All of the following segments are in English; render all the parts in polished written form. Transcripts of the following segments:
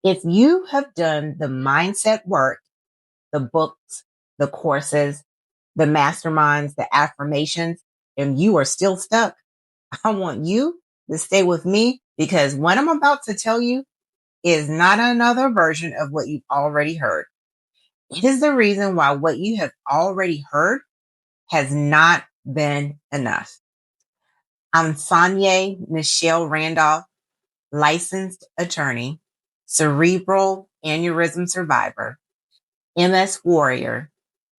If you have done the mindset work, the books, the courses, the masterminds, the affirmations, and you are still stuck, I want you to stay with me because what I'm about to tell you is not another version of what you've already heard. It is the reason why what you have already heard has not been enough. I'm Sonyé Nichelle Randolph, licensed attorney, cerebral aneurysm survivor, MS warrior,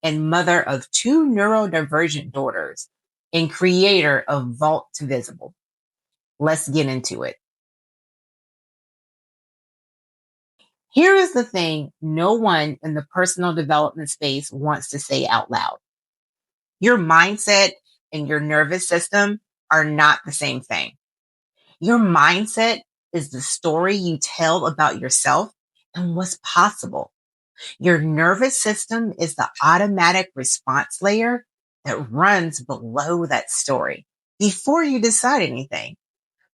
and mother of two neurodivergent daughters and creator of vaulttovisible. Let's get into it. Here is the thing no one in the personal development space wants to say out loud. Your mindset and your nervous system are not the same thing. Your mindset is the story you tell about yourself and what's possible. Your nervous system is the automatic response layer that runs below that story before you decide anything,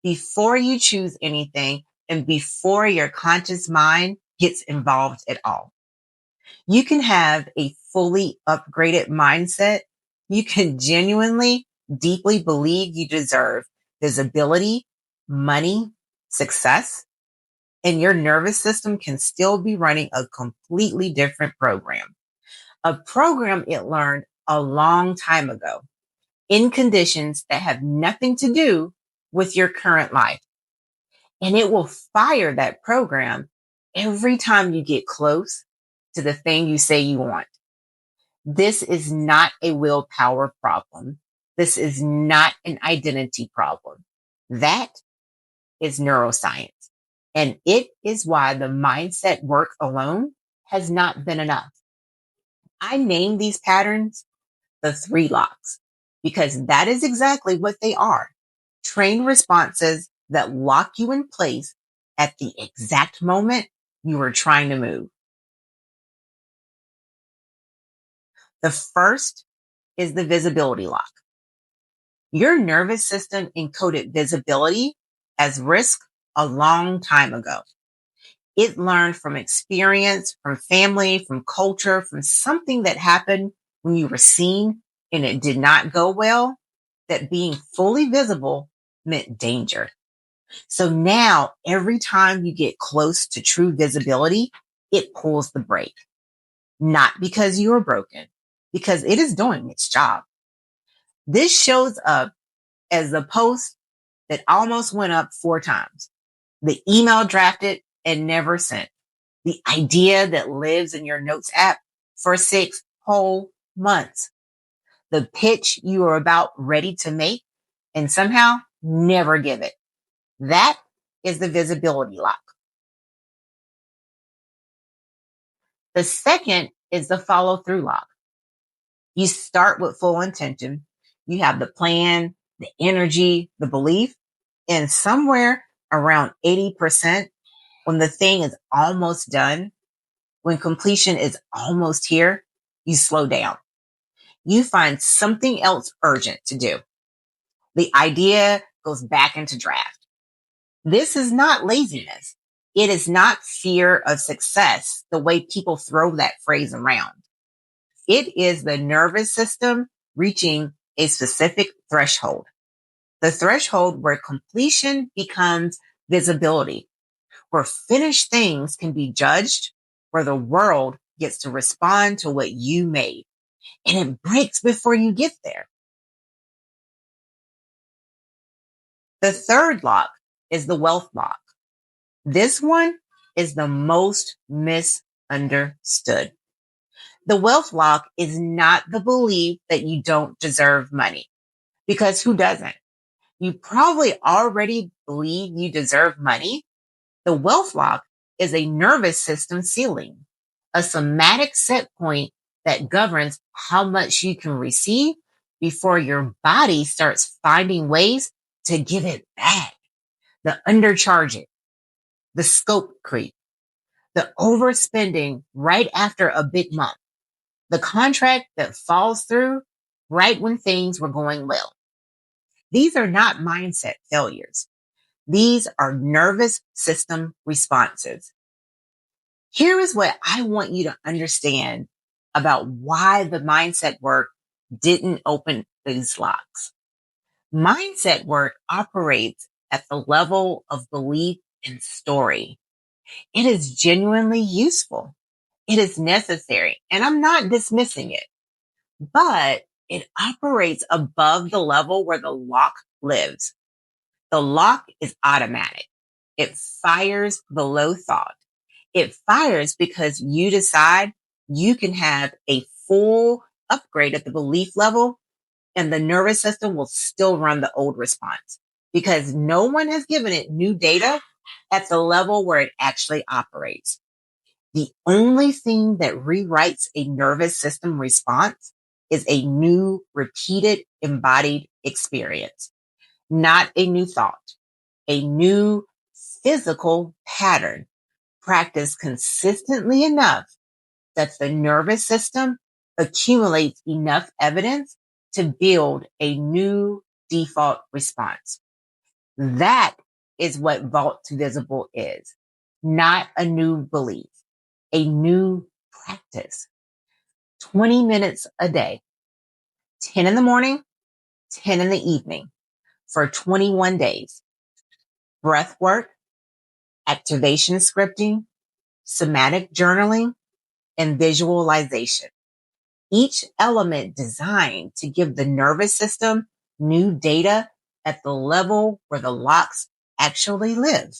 before you choose anything, and before your conscious mind gets involved at all. You can have a fully upgraded mindset. You can genuinely, deeply believe you deserve visibility, money, success, and your nervous system can still be running a completely different program. A program it learned a long time ago in conditions that have nothing to do with your current life. And it will fire that program every time you get close to the thing you say you want. This is not a willpower problem. This is not an identity problem. That is neuroscience. And it is why the mindset work alone has not been enough. I named these patterns the 3 locks because that is exactly what they are. Trained responses that lock you in place at the exact moment you are trying to move. The first is the visibility lock. Your nervous system encoded visibility as risk a long time ago. It learned from experience, from family, from culture, from something that happened when you were seen and it did not go well, that being fully visible meant danger. So now every time you get close to true visibility, it pulls the brake. Not because you are broken, because it is doing its job. This shows up as the post that almost went up 4 times, the email drafted and never sent, the idea that lives in your notes app for 6 whole months, the pitch you are about ready to make and somehow never give it. That is the visibility lock. The second is the follow through lock. You start with full intention. You have the plan, the energy, the belief, and somewhere around 80%, when the thing is almost done, when completion is almost here, you slow down. You find something else urgent to do. The idea goes back into draft. This is not laziness. It is not fear of success, the way people throw that phrase around. It is the nervous system reaching a specific threshold. The threshold where completion becomes visibility, where finished things can be judged, where the world gets to respond to what you made. And it breaks before you get there. The third lock is the wealth lock. This one is the most misunderstood. The wealth lock is not the belief that you don't deserve money, because who doesn't? You probably already believe you deserve money. The wealth lock is a nervous system ceiling, a somatic set point that governs how much you can receive before your body starts finding ways to give it back. The undercharge it, the scope creep, the overspending right after a big month, the contract that falls through right when things were going well. These are not mindset failures. These are nervous system responses. Here is what I want you to understand about why the mindset work didn't open these locks. Mindset work operates at the level of belief and story. It is genuinely useful. It is necessary, and I'm not dismissing it, but it operates above the level where the lock lives. The lock is automatic. It fires below thought. It fires because you decide you can have a full upgrade at the belief level and the nervous system will still run the old response because no one has given it new data at the level where it actually operates. The only thing that rewrites a nervous system response is a new repeated embodied experience, not a new thought, a new physical pattern practiced consistently enough that the nervous system accumulates enough evidence to build a new default response. That is what vault-to-visible is, not a new belief, a new practice. 20 minutes a day, 10 in the morning, 10 in the evening for 21 days. Breath work, activation scripting, somatic journaling, and visualization. Each element designed to give the nervous system new data at the level where the locks actually live.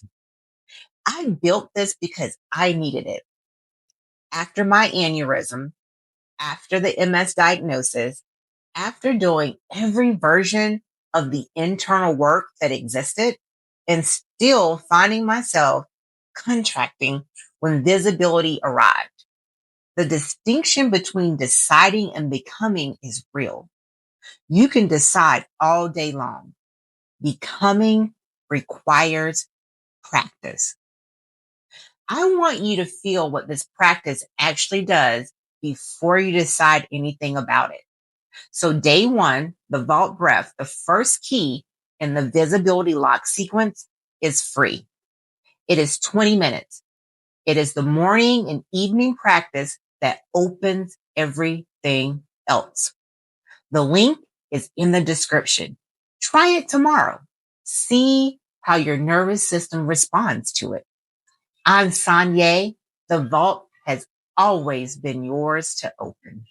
I built this because I needed it. After my aneurysm, after the MS diagnosis, after doing every version of the internal work that existed and still finding myself contracting when visibility arrived. The distinction between deciding and becoming is real. You can decide all day long. Becoming requires practice. I want you to feel what this practice actually does before you decide anything about it. So day one, the vault breath, the first key in the visibility lock sequence is free. It is 20 minutes. It is the morning and evening practice that opens everything else. The link is in the description. Try it tomorrow. See how your nervous system responds to it. I'm Sonyé. The vault has always been yours to open.